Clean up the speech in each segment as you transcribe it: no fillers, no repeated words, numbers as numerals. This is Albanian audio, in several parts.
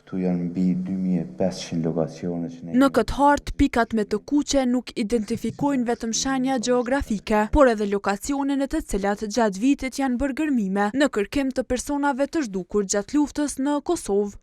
Këtu janë mbi 2500 lokacione që Në këtë hartë, pikat me të kuqe nuk identifikojnë vetëm shenja gjeografike, por edhe lokacione në të cilat gjatë vitit janë bërë gërmime në kërkim të personave të zhdukur gjatë luftës në Kosovë.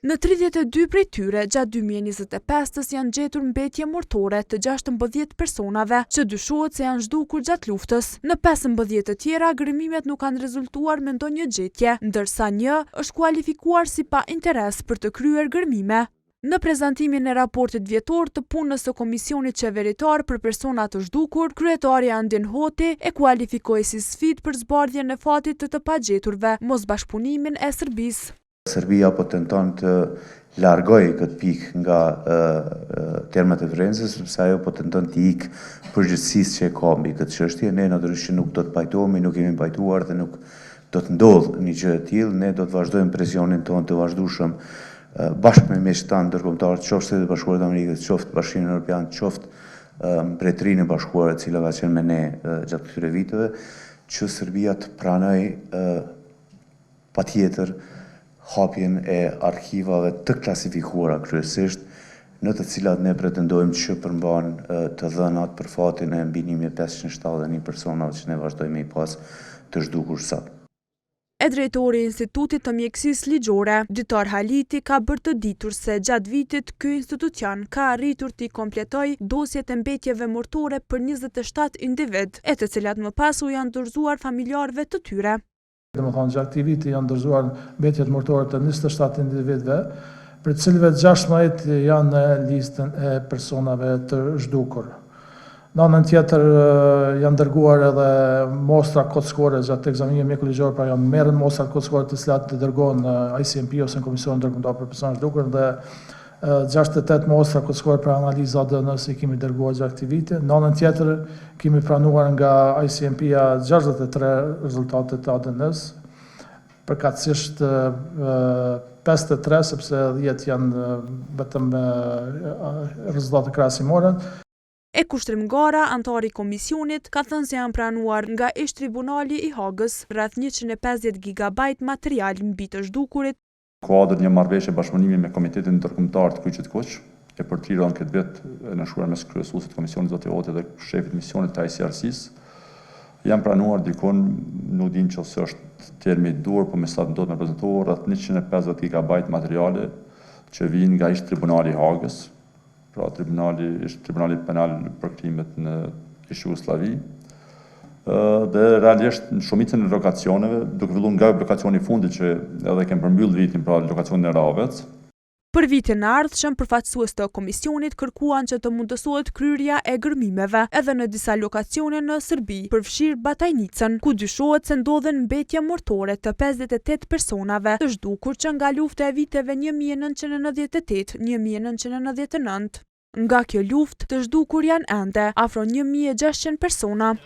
Në 32 prej tyre, gjatë 2025-ës janë gjetur mbetje mortore të 16 personave që dyshohet se janë zhdukur gjatë luftës. Në 15 të tjera, gërmimet nuk kanë rezultuar me ndonjë gjetje, ndërsa një është kualifikuar si pa interes për të kryer gërmime. Në prezantimin e raportit vjetor të punës së Komisionit Qeveritar për persona të zhdukur, kryetari Andin Hoti e kualifikoi si sfidë për zbardhjen e fatit të pagjeturve, mosbashkëpunimin e Serbisë. Serbia po tenton të largojë këtë pikë nga termat e Firences, sepse ajo po tenton të ikë përgjithësisht që e ka mbi këtë çështje. Ne natyrisht nuk do të pajtohemi, nuk kemi pajtuar dhe nuk do të ndodhë një gjë e tillë. Ne do të vazhdojmë presionin tonë të vazhdueshëm bashkë me miqtanë ndërkombëtar, qoftë Shtetet Bashkuara të Amerikës, qoftë Bashkimin Evropian, qoftë Mbretërinë e Bashkuar, e cila ka qenë me ne gjatë këtyre viteve, që Serbia të pranojë patjetër hapjen e arkivave të klasifikuara kryesisht, në të cilat ne pretendojmë që përmban të dhënat për fatin e mbi 1571 personave që ne vazhdojmë i pas të zhdukur sot. E drejtori i Institutit të Mjekësisë Ligjore, Ditar Haliti, ka bërë të ditur se gjatë vitit ky institucion ka arritur të kompletojë dosjet e mbetjeve mortore për 27 individ, e të cilat më pas u janë dorëzuar familjarëve të tyre. Domethënë, gjatë këtij viti janë dorëzuar mbetjet mortore të 27 individëve, për të cilëve 16 janë në listën e personave të zhdukur. Në anën tjetër janë dërguar edhe mostra kockore gjatë ekzaminimit mjekëligjor, pra janë merren mostra kockore të cilat të dërgohen në ICMP ose në Komisionin Ndërkombëtar për Persona të Zhdukur, dhe 68 mostra kockore për analizë ADN-s i kemi dërguar gjatë këtij viti. Në anën tjetër kemi pranuar nga ICMP-ja 63 rezultate të ADN-s, përkatësisht 53, sepse 10 janë vetëm rezultate krahasimore. E Kushtrim Gara, antari i komisionit, ka thënë se janë pranuar nga ish-tribunali i Hagës rreth 150 GB material mbi të zhdukurit. Kuadër një marrëveshje bashkëpunimi me Komitetin Ndërkombëtar të Kyçit Kuq, e përtiron këtë vit në shkruar mes kryesuesit të komisionit zoti Oti dhe shefit të misionit të ICRC-s. Janë pranuar dikon, nuk dim nëse është termi i duhur, por me sa do të më prezantohet rreth 150 GB materiale që vijnë nga ish-tribunali i Hagës. Pra tribunali penal për krimet në Jugosllavi, dhe realisht në shumicën e lokacioneve, duke filluar nga lokacioni i fundit që edhe kemë përmbyll vitin, pra lokacionin e Ravec. Për vitin e ardhshëm, përfaqësues të komisionit kërkuan që të mundësohet kryerja e gërmimeve edhe në disa lokacione në Serbi, përfshirë Batajnicën, ku dyshohet se ndodhen mbetje mortore të 58 personave të zhdukur që nga lufta e viteve 1998-1999. Nga kjo luftë të zhdukur janë ende afro 1600 persona.